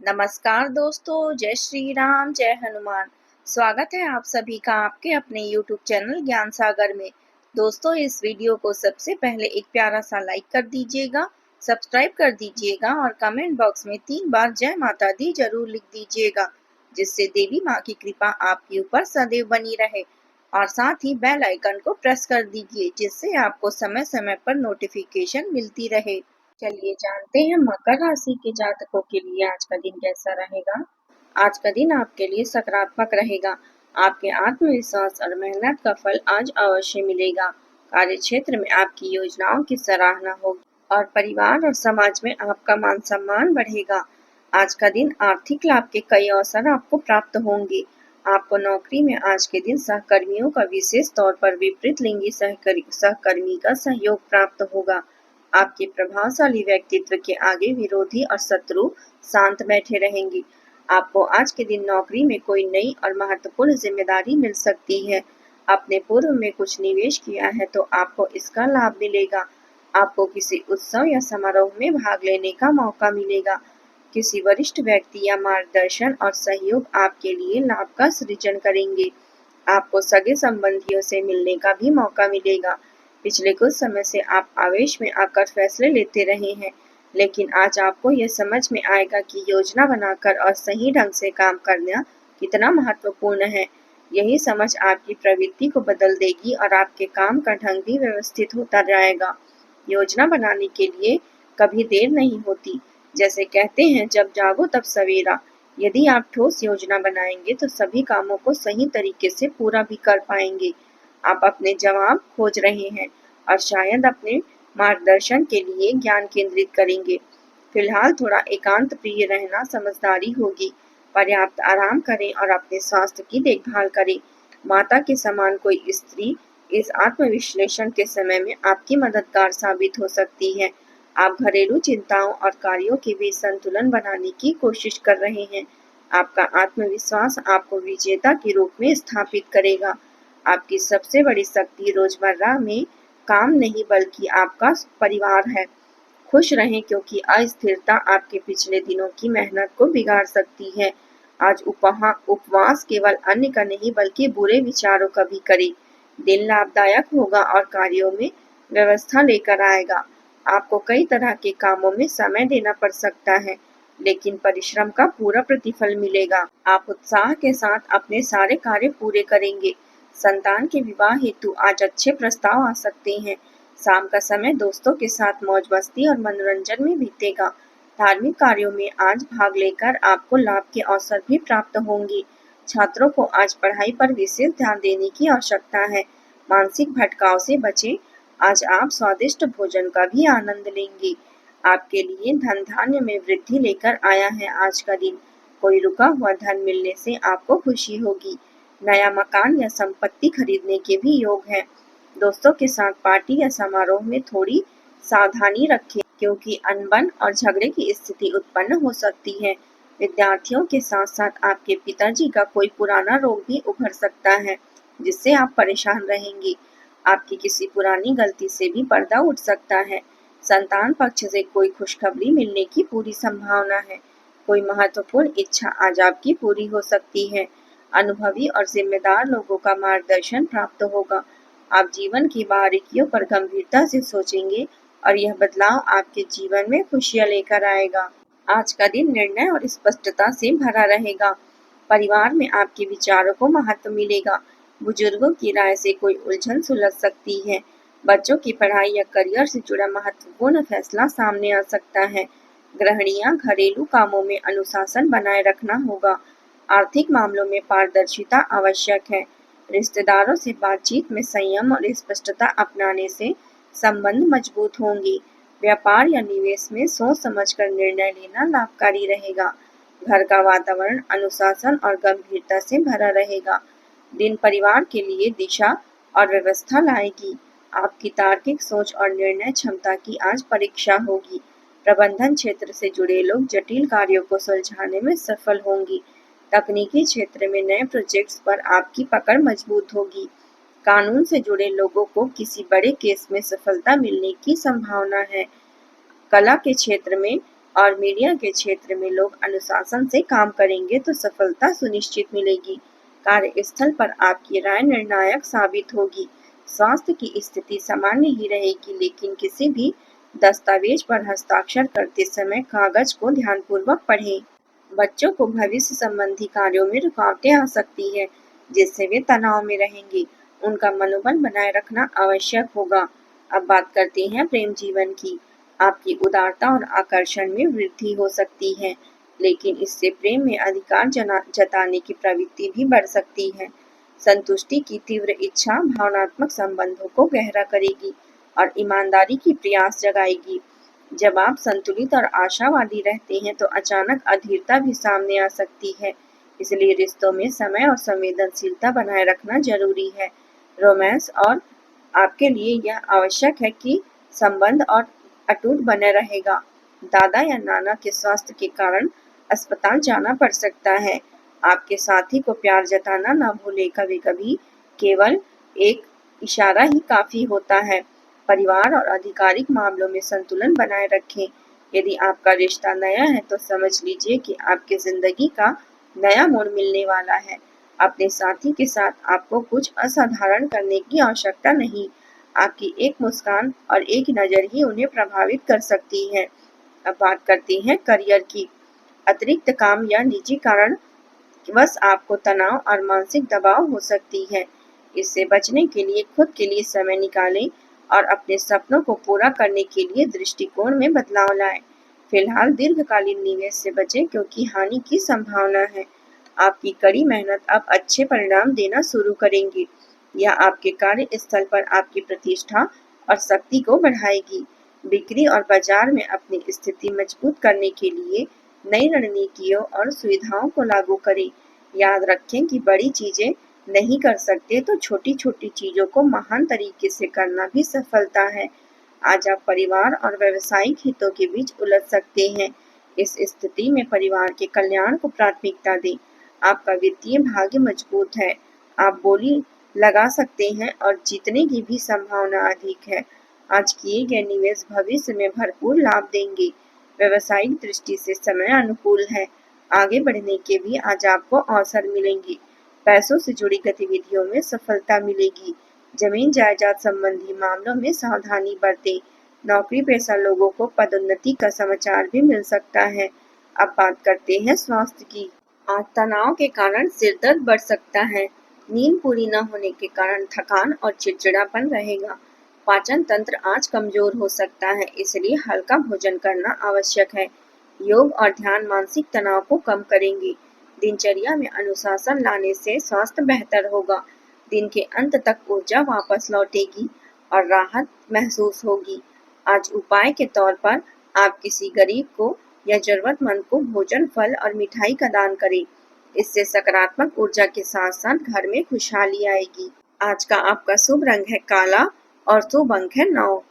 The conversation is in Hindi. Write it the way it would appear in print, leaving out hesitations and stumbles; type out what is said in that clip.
नमस्कार दोस्तों, जय श्री राम, जय हनुमान। स्वागत है आप सभी का आपके अपने YouTube चैनल ज्ञान सागर में। दोस्तों, इस वीडियो को सबसे पहले एक प्यारा सा लाइक कर दीजिएगा, सब्सक्राइब कर दीजिएगा और कमेंट बॉक्स में 3 बार जय माता दी जरूर लिख दीजिएगा, जिससे देवी माँ की कृपा आपके ऊपर सदैव बनी रहे। और साथ ही बेल आइकन को प्रेस कर दीजिए, जिससे आपको समय समय पर नोटिफिकेशन मिलती रहे। चलिए जानते हैं मकर राशि के जातकों के लिए आज का दिन कैसा रहेगा। आज का दिन आपके लिए सकारात्मक रहेगा। आपके आत्मविश्वास और मेहनत का फल आज अवश्य मिलेगा। कार्य क्षेत्र में आपकी योजनाओं की सराहना होगी और परिवार और समाज में आपका मान सम्मान बढ़ेगा। आज का दिन आर्थिक लाभ के कई अवसर आपको प्राप्त होंगे। आपको नौकरी में आज के दिन सहकर्मियों का विशेष तौर पर विपरीत लिंगी सहकर्मी का सहयोग प्राप्त होगा। आपके प्रभावशाली व्यक्तित्व के आगे विरोधी और शत्रु शांत बैठे रहेंगे। आपको आज के दिन नौकरी में कोई नई और महत्वपूर्ण जिम्मेदारी मिल सकती है। आपने पूर्व में कुछ निवेश किया है तो आपको इसका लाभ मिलेगा। आपको किसी उत्सव या समारोह में भाग लेने का मौका मिलेगा। किसी वरिष्ठ व्यक्ति या मार्गदर्शन और सहयोग आपके लिए लाभ का सृजन करेंगे। आपको सगे संबंधियों से मिलने का भी मौका मिलेगा। पिछले कुछ समय से आप आवेश में आकर फैसले लेते रहे हैं, लेकिन आज आपको यह समझ में आएगा कि योजना बनाकर और सही ढंग से काम करना कितना महत्वपूर्ण है। यही समझ आपकी प्रवृत्ति को बदल देगी और आपके काम का ढंग भी व्यवस्थित होता जाएगा। योजना बनाने के लिए कभी देर नहीं होती। जैसे कहते हैं, जब जागो तब सवेरा। यदि आप ठोस योजना बनाएंगे तो सभी कामों को सही तरीके से पूरा भी कर पाएंगे। आप अपने जवाब खोज रहे हैं और शायद अपने मार्गदर्शन के लिए ज्ञान केंद्रित करेंगे। फिलहाल थोड़ा एकांत प्रिय रहना समझदारी होगी। पर्याप्त आराम करें और अपने स्वास्थ्य की देखभाल करें। माता के समान कोई स्त्री इस आत्मविश्लेषण के समय में आपकी मददगार साबित हो सकती है। आप घरेलू चिंताओं और कार्यों के बीच संतुलन बनाने की कोशिश कर रहे हैं। आपका आत्मविश्वास आपको विजेता के रूप में स्थापित करेगा। आपकी सबसे बड़ी शक्ति रोजमर्रा में काम नहीं बल्कि आपका परिवार है। खुश रहें, क्योंकि अस्थिरता आपके पिछले दिनों की मेहनत को बिगाड़ सकती है। आज उपवास केवल अन्य का नहीं बल्कि बुरे विचारों का भी करें। दिन लाभदायक होगा और कार्यों में व्यवस्था लेकर आएगा। आपको कई तरह के कामों में समय देना पड़ सकता है, लेकिन परिश्रम का पूरा प्रतिफल मिलेगा। आप उत्साह के साथ अपने सारे कार्य पूरे करेंगे। संतान के विवाह हेतु आज अच्छे प्रस्ताव आ सकते हैं। शाम का समय दोस्तों के साथ मौज मस्ती और मनोरंजन में बीतेगा। धार्मिक कार्यों में आज भाग लेकर आपको लाभ के अवसर भी प्राप्त होंगे। छात्रों को आज पढ़ाई पर विशेष ध्यान देने की आवश्यकता है। मानसिक भटकाव से बचें। आज आप स्वादिष्ट भोजन का भी आनंद लेंगे। आपके लिए धन धान्य में वृद्धि लेकर आया है आज का दिन। कोई रुका हुआ धन मिलने से आपको खुशी होगी। नया मकान या संपत्ति खरीदने के भी योग हैं। दोस्तों के साथ पार्टी या समारोह में थोड़ी सावधानी रखें, क्योंकि अनबन और झगड़े की स्थिति उत्पन्न हो सकती है। विद्यार्थियों के साथ साथ आपके पिताजी का कोई पुराना रोग भी उभर सकता है, जिससे आप परेशान रहेंगे। आपकी किसी पुरानी गलती से भी पर्दा उठ सकता है। संतान पक्ष से कोई खुशखबरी मिलने की पूरी संभावना है। कोई महत्वपूर्ण इच्छा आज आपकी पूरी हो सकती है। अनुभवी और जिम्मेदार लोगों का मार्गदर्शन प्राप्त होगा। आप जीवन की बारीकियों पर गंभीरता से सोचेंगे और यह बदलाव आपके जीवन में खुशियां लेकर आएगा। आज का दिन निर्णय और स्पष्टता से भरा रहेगा। परिवार में आपके विचारों को महत्व मिलेगा। बुजुर्गों की राय से कोई उलझन सुलझ सकती है। बच्चों की पढ़ाई या करियर से जुड़ा महत्वपूर्ण फैसला सामने आ सकता है। गृहिणियां घरेलू कामों में अनुशासन बनाए रखना होगा। आर्थिक मामलों में पारदर्शिता आवश्यक है। रिश्तेदारों से बातचीत में संयम और स्पष्टता अपनाने से संबंध मजबूत होंगे। व्यापार या निवेश में सोच समझकर निर्णय लेना लाभकारी रहेगा। घर का वातावरण अनुशासन और गंभीरता से भरा रहेगा। दिन परिवार के लिए दिशा और व्यवस्था लाएगी। आपकी तार्किक सोच और निर्णय क्षमता की आज परीक्षा होगी। प्रबंधन क्षेत्र से जुड़े लोग जटिल कार्यों को सुलझाने में सफल होंगी। तकनीकी क्षेत्र में नए प्रोजेक्ट्स पर आपकी पकड़ मजबूत होगी। कानून से जुड़े लोगों को किसी बड़े केस में सफलता मिलने की संभावना है। कला के क्षेत्र में और मीडिया के क्षेत्र में लोग अनुशासन से काम करेंगे तो सफलता सुनिश्चित मिलेगी। कार्यस्थल पर आपकी राय निर्णायक साबित होगी। स्वास्थ्य की स्थिति सामान्य ही रहेगी, लेकिन किसी भी दस्तावेज पर हस्ताक्षर करते समय कागज को ध्यानपूर्वक पढ़ें। बच्चों को भविष्य संबंधी कार्यों में रुकावटें आ सकती है, जिससे वे तनाव में रहेंगे। उनका मनोबल बनाए रखना आवश्यक होगा। अब बात करते हैं प्रेम जीवन की। आपकी उदारता और आकर्षण में वृद्धि हो सकती है, लेकिन इससे प्रेम में अधिकार जताने की प्रवृत्ति भी बढ़ सकती है। संतुष्टि की तीव्र इच्छा भावनात्मक संबंधों को गहरा करेगी और ईमानदारी की प्रयास जगाएगी। जब आप संतुलित और आशावादी रहते हैं तो अचानक अधीरता भी सामने आ सकती है। इसलिए रिश्तों में समय और संवेदनशीलता बनाए रखना जरूरी है। रोमांस और आपके लिए यह आवश्यक है कि संबंध और अटूट बने रहेगा। दादा या नाना के स्वास्थ्य के कारण अस्पताल जाना पड़ सकता है। आपके साथी को प्यार जताना ना भूलें। कभी कभी केवल एक इशारा ही काफी होता है। परिवार और आधिकारिक मामलों में संतुलन बनाए रखें। यदि आपका रिश्ता नया है तो समझ लीजिए कि आपकी जिंदगी का नया मोड़ मिलने वाला है। अपने साथी के साथ आपको कुछ असाधारण करने की आवश्यकता नहीं। आपकी एक मुस्कान और एक नज़र ही उन्हें प्रभावित कर सकती है। अब बात करते हैं करियर की। अतिरिक्त काम या निजी कारण बस आपको तनाव और मानसिक दबाव हो सकती है। इससे बचने के लिए खुद के लिए समय निकालें और अपने सपनों को पूरा करने के लिए दृष्टिकोण में बदलाव लाएं। फिलहाल दीर्घकालीन निवेश से बचें, क्योंकि हानि की संभावना है। आपकी कड़ी मेहनत अब अच्छे परिणाम देना शुरू करेंगी। यह आपके कार्यस्थल पर आपकी प्रतिष्ठा और शक्ति को बढ़ाएगी। बिक्री और बाजार में अपनी स्थिति मजबूत करने के लिए नई रणनीतियों और सुविधाओं को लागू करें। याद रखें कि बड़ी चीजें नहीं कर सकते तो छोटी छोटी चीजों को महान तरीके से करना भी सफलता है। आज आप परिवार और व्यावसायिक हितों के बीच उलझ सकते हैं। इस स्थिति में परिवार के कल्याण को प्राथमिकता दें। आपका वित्तीय भाग्य मजबूत है। आप बोली लगा सकते हैं और जीतने की भी संभावना अधिक है। आज किए गए निवेश भविष्य में भरपूर लाभ देंगे। व्यावसायिक दृष्टि से समय अनुकूल है। आगे बढ़ने के भी आज आपको अवसर मिलेंगे। पैसों से जुड़ी गतिविधियों में सफलता मिलेगी। जमीन जायदाद संबंधी मामलों में सावधानी बरतें। नौकरी पेशा लोगों को पदोन्नति का समाचार भी मिल सकता है। अब बात करते हैं स्वास्थ्य की। आज तनाव के कारण सिर दर्द बढ़ सकता है। नींद पूरी न होने के कारण थकान और चिड़चिड़ापन रहेगा। पाचन तंत्र आज कमजोर हो सकता है, इसलिए हल्का भोजन करना आवश्यक है। योग और ध्यान मानसिक तनाव को कम करेंगे। दिनचर्या में अनुशासन लाने से स्वास्थ्य बेहतर होगा। दिन के अंत तक ऊर्जा वापस लौटेगी और राहत महसूस होगी। आज उपाय के तौर पर आप किसी गरीब को या जरूरतमंद को भोजन, फल और मिठाई का दान करें। इससे सकारात्मक ऊर्जा के साथ साथ घर में खुशहाली आएगी। आज का आपका शुभ रंग है काला और शुभ अंक है 9।